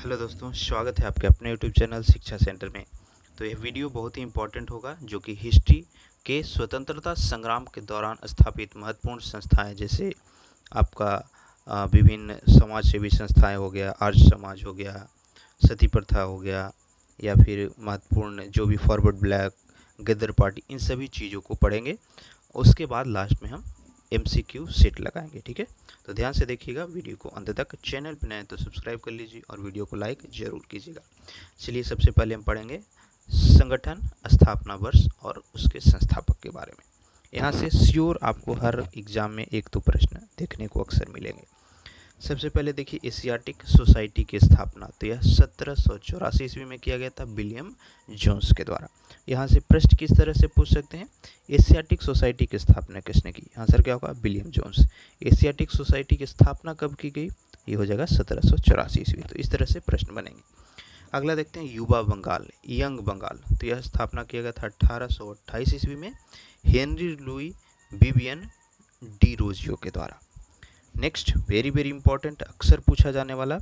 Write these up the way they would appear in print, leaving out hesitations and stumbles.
Hello दोस्तों, स्वागत है आपके अपने यूट्यूब चैनल शिक्षा सेंटर में। तो यह वीडियो बहुत ही इम्पोर्टेंट होगा, जो कि हिस्ट्री के स्वतंत्रता संग्राम के दौरान स्थापित महत्वपूर्ण संस्थाएं, जैसे आपका विभिन्न समाज सेवी संस्थाएं हो गया, आर्य समाज हो गया, सती प्रथा हो गया, या फिर महत्वपूर्ण जो भी फॉरवर्ड ब्लैक, गदर पार्टी, इन सभी चीज़ों को पढ़ेंगे। उसके बाद लास्ट में हम MCQ सेट लगाएंगे। ठीक है, तो ध्यान से देखिएगा वीडियो को अंत तक। चैनल पर नए तो सब्सक्राइब कर लीजिए और वीडियो को लाइक जरूर कीजिएगा। चलिए, सबसे पहले हम पढ़ेंगे संगठन, स्थापना वर्ष और उसके संस्थापक के बारे में। यहाँ से श्योर आपको हर एग्जाम में एक दो प्रश्न देखने को अक्सर मिलेंगे। सबसे पहले देखिए, एशियाटिक सोसाइटी की स्थापना, तो यह 1784 ईस्वी में किया गया था विलियम जोन्स के द्वारा। यहाँ से प्रश्न किस तरह से पूछ सकते हैं, एशियाटिक सोसाइटी की स्थापना किसने की? आंसर क्या होगा? William Jones. एशियाटिक सोसाइटी की स्थापना कब की गई? ये हो जाएगा 1784 ईस्वी। तो इस तरह से प्रश्न बनेंगे। अगला देखते हैं युवा बंगाल, यंग बंगाल, तो यह स्थापना किया गया था 1828 ईस्वी में हेनरी लुई विवियन डी रोजियो के द्वारा। नेक्स्ट, वेरी वेरी इंपॉर्टेंट, अक्सर पूछा जाने वाला,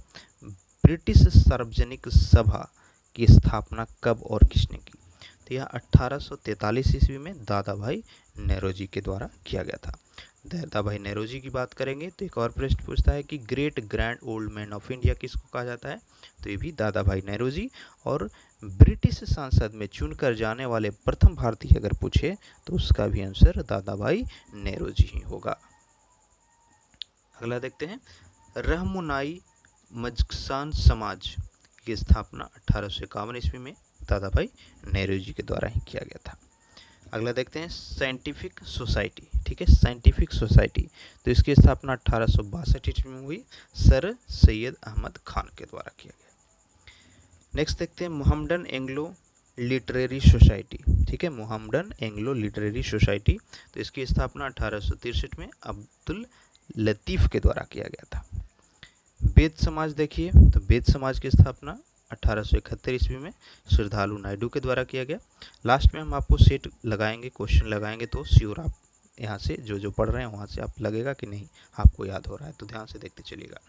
ब्रिटिश सार्वजनिक सभा की स्थापना कब और किसने की? तो यह 1843 ईस्वी में दादा भाई नेरोजी के द्वारा किया गया था। दादा भाई नेरोजी की बात करेंगे तो एक और प्रश्न पूछता है कि great grand old man of India किसको कहा जाता है? तो ये भी दादा भाई नेरोजी। और ब्रिटिश संसद में चुनकर जाने वाले प्रथम भारतीय अगर पूछे तो उसका भी आंसर दादा भाई नेरोजी ही होगा। अगला देखते हैं, रहमुनाई मजसान समाज की स्थापना 1851 ईस्वी में दादा भाई नेहरू के द्वारा ही किया गया था। अगला देखते हैं साइंटिफिक सोसाइटी। ठीक है, साइंटिफिक सोसाइटी, तो इसकी स्थापना 1862 ईस्वी में हुई, सर सैयद अहमद खान के द्वारा किया गया। नेक्स्ट देखते हैं मोहम्मडन एंग्लो लिटरेरी सोसाइटी। ठीक है, मोहम्मडन एंग्लो लिटरेरी सोसाइटी, तो इसकी स्थापना 1863 में अब्दुल लतीफ़ के द्वारा किया गया था। वेद समाज देखिए, तो वेद समाज की स्थापना 1871 ईस्वी में श्रद्धालु नायडू के द्वारा किया गया। लास्ट में हम आपको सेट लगाएंगे, क्वेश्चन लगाएंगे, तो श्योर आप यहाँ से जो पढ़ रहे हैं वहाँ से आप लगेगा कि नहीं आपको याद हो रहा है, तो ध्यान से देखते चलिएगा।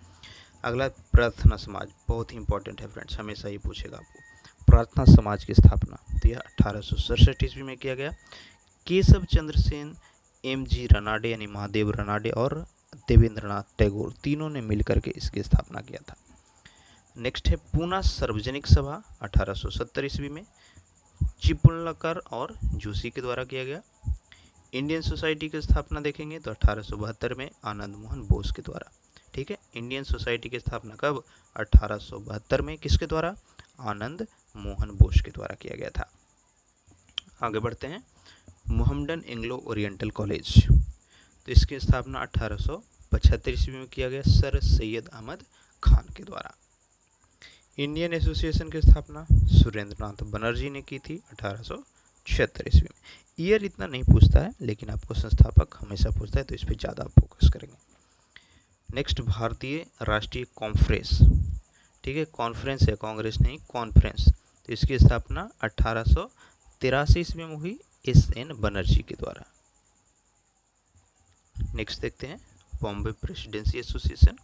अगला प्रार्थना समाज, बहुत ही इंपॉर्टेंट है फ्रेंड्स, हमेशा ही पूछेगा आपको। प्रार्थना समाज की स्थापना, तो यह 1867 ईस्वी में किया गया। केशव चंद्र सेन, MG रनाडे यानी महादेव रनाडे और देवेंद्रनाथ टैगोर, तीनों ने मिलकर के इसकी स्थापना किया था। नेक्स्ट है पूना सार्वजनिक सभा, 1870 ईस्वी में चिपळूणकर और जोशी के द्वारा किया गया। इंडियन सोसाइटी की स्थापना देखेंगे तो 1872 में आनंद मोहन बोस के द्वारा। ठीक है, इंडियन सोसाइटी की स्थापना कब? 1872 में, किसके द्वारा? आनंद मोहन बोस के द्वारा किया गया था। आगे बढ़ते हैं, मोहम्मडन एंग्लो ओरिएंटल कॉलेज, तो इसकी स्थापना 1875 ईस्वी में किया गया, सर सैयद अहमद खान के द्वारा। इंडियन एसोसिएशन की स्थापना सुरेंद्रनाथ बनर्जी ने की थी 1876 ईस्वी में। ईयर इतना नहीं पूछता है, लेकिन आपको संस्थापक हमेशा पूछता है, तो इस पर ज़्यादा फोकस करेंगे। नेक्स्ट, भारतीय राष्ट्रीय कॉन्फ्रेंस। ठीक है, कॉन्फ्रेंस है, कांग्रेस नहीं, कॉन्फ्रेंस, तो इसकी स्थापना 1883 ईस्वी में हुई, SN बनर्जी के द्वारा। नेक्स्ट देखते हैं बॉम्बे प्रेसिडेंसी एसोसिएशन,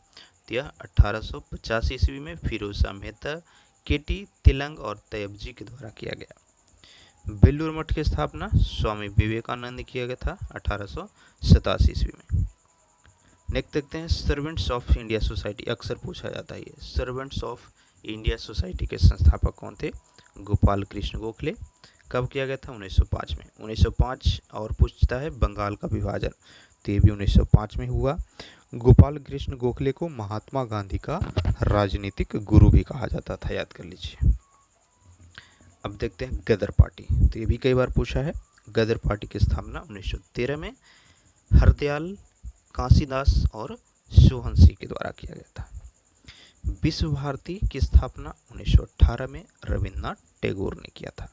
यह 1885 ईस्वी में फिरोज शाह मेहता, KT तिलंग और तैयब जी के द्वारा किया गया। बेलूर मठ की स्थापना स्वामी विवेकानंद ने किया गया था 1887 ईस्वी में। नेक्स्ट देखते हैं सर्वेंट्स ऑफ इंडिया सोसाइटी, अक्सर पूछा जाता है ये। सर्वेंट्स ऑफ इंडिया सोसाइटी के संस्थापक कौन थे? गोपाल कृष्ण गोखले। कब किया गया था? 1905 में। 1905 और पूछता है बंगाल का विभाजन, तो ये भी 1905 में हुआ। गोपाल कृष्ण गोखले को महात्मा गांधी का राजनीतिक गुरु भी कहा जाता था, याद कर लीजिए। अब देखते हैं गदर पार्टी, तो ये भी कई बार पूछा है। गदर पार्टी की स्थापना 1913 में हरदयाल, काशीदास और सोहन सिंह के द्वारा किया गया था। विश्व भारती की स्थापना 1918 में रविन्द्रनाथ टैगोर ने किया था।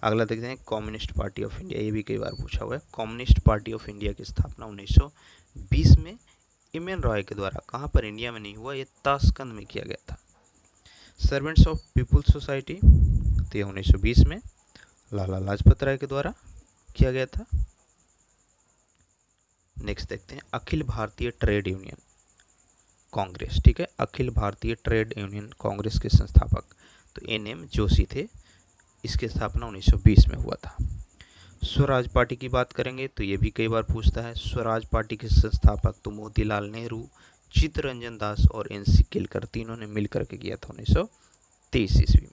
अगला देखते हैं कम्युनिस्ट पार्टी ऑफ इंडिया, ये भी कई बार पूछा हुआ है। कम्युनिस्ट पार्टी ऑफ इंडिया की स्थापना 1920 में MN रॉय के द्वारा, कहाँ पर? इंडिया में नहीं हुआ, ये ताशकंद में किया गया था। सर्वेंट्स ऑफ पीपुल्स सोसाइटी, तो ये 1920 में लाला लाजपत राय के द्वारा किया गया था। नेक्स्ट देखते हैं अखिल भारतीय ट्रेड यूनियन, कांग्रेस, ठीक है, अखिल भारतीय ट्रेड यूनियन कांग्रेस के संस्थापक तो NM जोशी थे। इसकी स्थापना 1920 में हुआ था। स्वराज पार्टी की बात करेंगे तो ये भी कई बार पूछता है। स्वराज पार्टी के संस्थापक तो मोतीलाल नेहरू, चित्तरंजन दास और NC केलकर तीनों ने मिलकर के किया था 1923 ईस्वी में।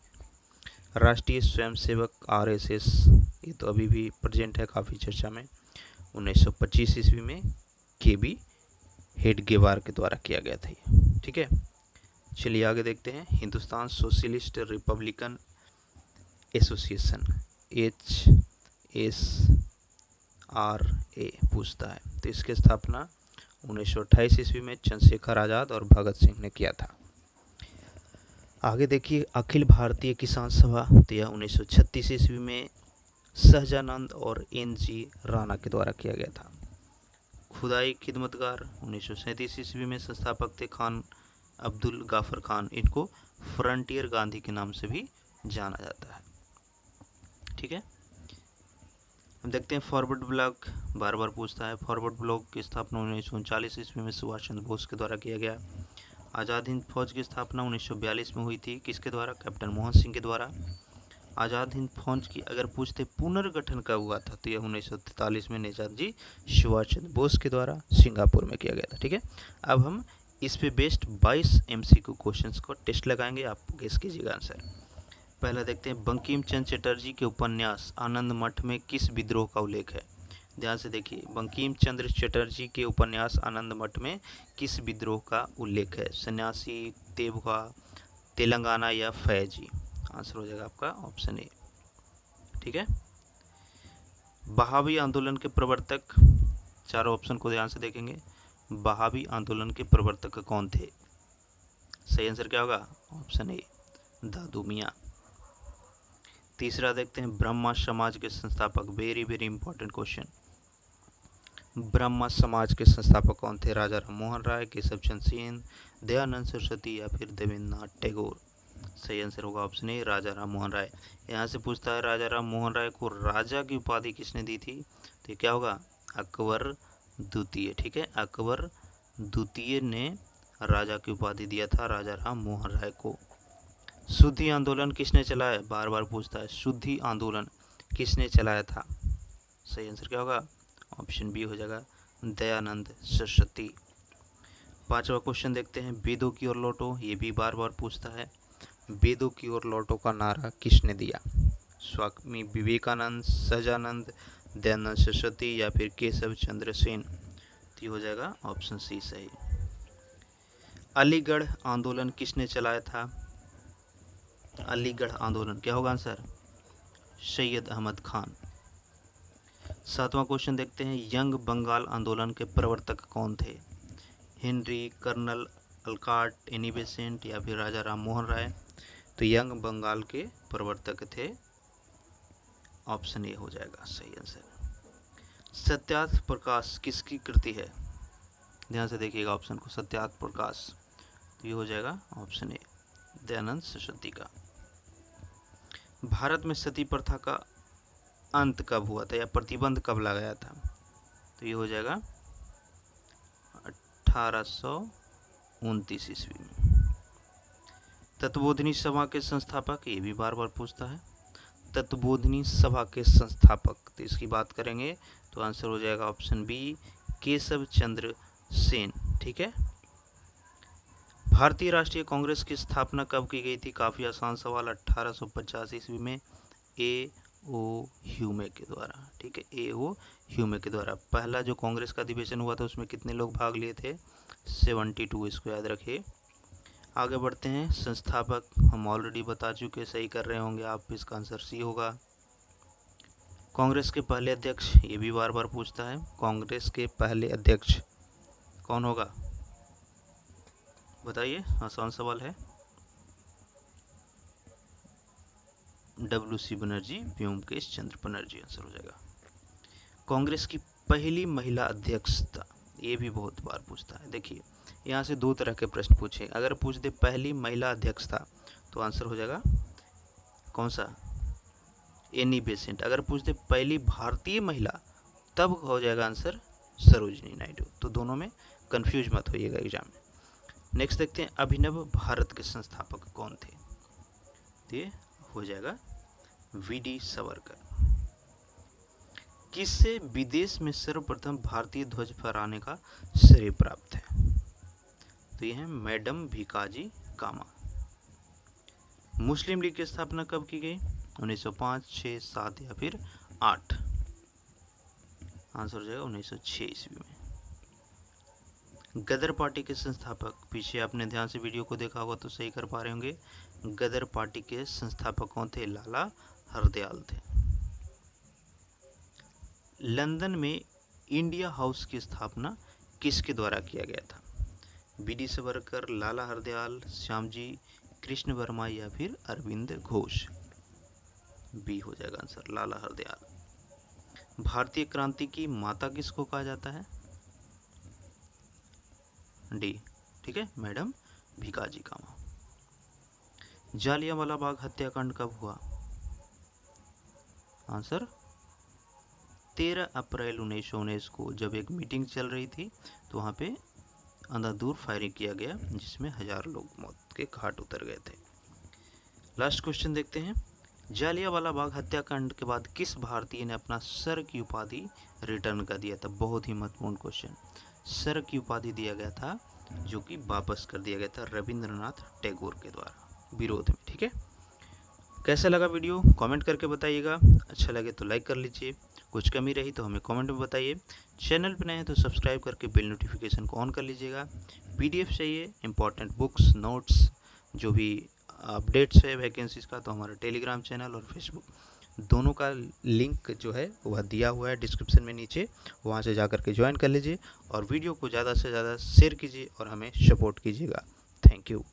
राष्ट्रीय स्वयंसेवक RSS ये तो अभी भी प्रेजेंट है, काफ़ी चर्चा में। 1925 ईस्वी में KB हेडगेवार के द्वारा किया गया था ये, ठीक है। चलिए आगे देखते हैं। Hindustan socialist Republican association HSRA पूछता है, तो इसकी स्थापना 1928 ईस्वी में चंद्रशेखर आज़ाद और भगत सिंह ने किया था। आगे देखिए अखिल भारतीय किसान सभा, तो यह 1936 ईस्वी में सहजानंद और NG राणा के द्वारा किया गया था। खुदाई खिदमतगार 1937 ईस्वी में संस्थापक थे खान अब्दुल गाफर खान। इनको फ्रंटियर गांधी के नाम से भी जाना जाता है, ठीक है। हम देखते हैं फॉरवर्ड ब्लॉक, बार बार पूछता है। फॉरवर्ड ब्लॉक की स्थापना 1939 ईस्वी में सुभाष चंद्र बोस के द्वारा किया गया। आज़ाद हिंद फौज की स्थापना 1942 में हुई थी, किसके द्वारा? कैप्टन मोहन सिंह के द्वारा। आज़ाद हिंद फौज की अगर पूछते पुनर्गठन कब हुआ था, तो यह 1943 में नेताजी सुभाष चंद्र बोस के द्वारा सिंगापुर में किया गया था, ठीक है। अब हम इस पे बेस्ड 22 MCQ क्वेश्चंस को टेस्ट लगाएंगे, आप गेस कीजिएगा आंसर। पहला देखते हैं, बंकिम चंद्र चटर्जी के उपन्यास आनंद मठ में किस विद्रोह का उल्लेख है? ध्यान से देखिए, बंकिम चंद्र चटर्जी के उपन्यास आनंद मठ में किस विद्रोह का उल्लेख है? सन्यासी, तेभगा, तेलंगाना या फैजी? आंसर हो जाएगा आपका ऑप्शन ए, ठीक है। बहावी आंदोलन के प्रवर्तक, चारों ऑप्शन को ध्यान से देखेंगे। बहावी आंदोलन के प्रवर्तक कौन थे? सही आंसर क्या होगा? ऑप्शन ए, दादू मियाँ। तीसरा देखते हैं, ब्रह्मा समाज के संस्थापक, very very important question. Brahma समाज के संस्थापक कौन थे? राजा राम मोहन राय, केशव चंद्र सेन, दयानंद सरस्वती या फिर देवेंद्रनाथ टैगोर? सही आंसर होगा ऑप्शन ए, राजा राम मोहन राय। यहाँ से पूछता है राजा राम मोहन राय को राजा की उपाधि किसने दी थी? तो क्या होगा? अकबर द्वितीय, ठीक है। अकबर द्वितीय ने राजा की उपाधि दिया था राजा राम मोहन राय को। शुद्धि आंदोलन किसने चलाया? बार बार पूछता है, शुद्धि आंदोलन किसने चलाया था? सही आंसर क्या होगा? ऑप्शन बी हो जाएगा, दयानंद सरस्वती। पांचवा क्वेश्चन देखते हैं, वेदों की ओर लौटो, ये भी बार बार पूछता है। वेदों की ओर लौटो का नारा किसने दिया? स्वामी विवेकानंद, सहजानंद, दयानंद सरस्वती या फिर केशव चंद्र सेन? तो हो जाएगा ऑप्शन सी सही। अलीगढ़ आंदोलन किसने चलाया था? अलीगढ़ आंदोलन क्या होगा आंसर? सैयद अहमद खान। सातवां क्वेश्चन देखते हैं, यंग बंगाल आंदोलन के प्रवर्तक कौन थे? Henry, colonel Olcott, Annie Besant या फिर राजा राम मोहन राय? तो यंग बंगाल के प्रवर्तक थे, ऑप्शन ए हो जाएगा सही आंसर। सत्यार्थ प्रकाश किसकी कृति है? ध्यान से देखिएगा ऑप्शन को, सत्यार्थ प्रकाश, तो ये हो जाएगा ऑप्शन ए, दयानंद सरस्वती का। भारत में सती प्रथा का अंत कब हुआ था या प्रतिबंध कब लगाया था? तो ये हो जाएगा 1829 ईस्वी में। तत्वबोधिनी सभा के संस्थापक, ये भी बार बार पूछता है। तत्वबोधिनी सभा के संस्थापक, तो इसकी बात करेंगे तो आंसर हो जाएगा ऑप्शन बी, केशव चंद्र सेन, ठीक है। भारतीय राष्ट्रीय कांग्रेस की स्थापना कब की गई थी? काफ़ी आसान सवाल, 1850 ईस्वी में A.O. ह्यूमे के द्वारा, ठीक है। A.O. ह्यूमे के द्वारा पहला जो कांग्रेस का अधिवेशन हुआ था उसमें कितने लोग भाग लिए थे? 72, इसको याद रखिए। आगे बढ़ते हैं, संस्थापक हम ऑलरेडी बता चुके, सही कर रहे होंगे आप, इसका आंसर सी होगा। कांग्रेस के पहले अध्यक्ष, ये भी बार बार पूछता है, कांग्रेस के पहले अध्यक्ष कौन होगा? बताइए, आसान सवाल है। WC बनर्जी, व्योमकेश चंद्र बनर्जी आंसर हो जाएगा। कांग्रेस की पहली महिला अध्यक्षता, ये भी बहुत बार पूछता है। देखिए यहाँ से दो तरह के प्रश्न पूछे, अगर पूछ दे पहली महिला अध्यक्षता तो आंसर हो जाएगा कौन सा? Annie Besant. अगर पूछ दे पहली भारतीय महिला तब हो जाएगा आंसर सरोजिनी नायडू। तो दोनों में कंफ्यूज मत होइएगा एग्जाम में। नेक्स्ट देखते हैं अभिनव भारत के संस्थापक कौन थे। तो ये हो जाएगा वीडी सावरकर। किससे विदेश में सर्वप्रथम भारतीय ध्वज फहराने का श्रेय प्राप्त है। तो ये है मैडम भिकाजी कामा। मुस्लिम लीग की स्थापना कब की गई। 1905, 6, 7 या फिर 8। आंसर हो जाएगा 1906 ईस्वी में। गदर पार्टी के संस्थापक, पीछे आपने ध्यान से वीडियो को देखा होगा तो सही कर पा रहे होंगे। गदर पार्टी के संस्थापक कौन थे। लाला हरदयाल थे। लंदन में इंडिया हाउस की स्थापना किसके द्वारा किया गया था। वीडी सावरकर, लाला हरदयाल, श्यामजी कृष्ण वर्मा या फिर अरविंद घोष। बी हो जाएगा आंसर, लाला हरदयाल। भारतीय क्रांति की माता किसको कहा जाता है। डी, ठीक है, मैडम भिकाजी कामा। जालियांवाला बाग हत्याकांड कब हुआ। आंसर 13 अप्रैल 1919 को, जब एक मीटिंग चल रही थी तो वहां पे अंधाधुंध फायरिंग किया गया जिसमें 1000 लोग मौत के घाट उतर गए थे। लास्ट क्वेश्चन देखते हैं। जालियांवाला बाग हत्याकांड के बाद किस भारतीय ने अपना सर की उपाधि रिटर्न कर दिया था। बहुत ही महत्वपूर्ण क्वेश्चन। सर की उपाधि दिया गया था जो कि वापस कर दिया गया था रविंद्रनाथ टैगोर के द्वारा विरोध में। ठीक है, कैसा लगा वीडियो कमेंट करके बताइएगा। अच्छा लगे तो लाइक कर लीजिए, कुछ कमी रही तो हमें कमेंट में बताइए। चैनल पर नए हैं तो सब्सक्राइब करके बेल नोटिफिकेशन को ऑन कर लीजिएगा। पीडीएफ चाहिए, इंपॉर्टेंट बुक्स, नोट्स, जो भी अपडेट्स है वैकेंसीज का, तो हमारा टेलीग्राम चैनल और फेसबुक दोनों का लिंक जो है वह दिया हुआ है डिस्क्रिप्शन में नीचे, वहाँ से जा करके ज्वाइन कर लीजिए और वीडियो को ज़्यादा से ज़्यादा शेयर कीजिए और हमें सपोर्ट कीजिएगा। Thank you.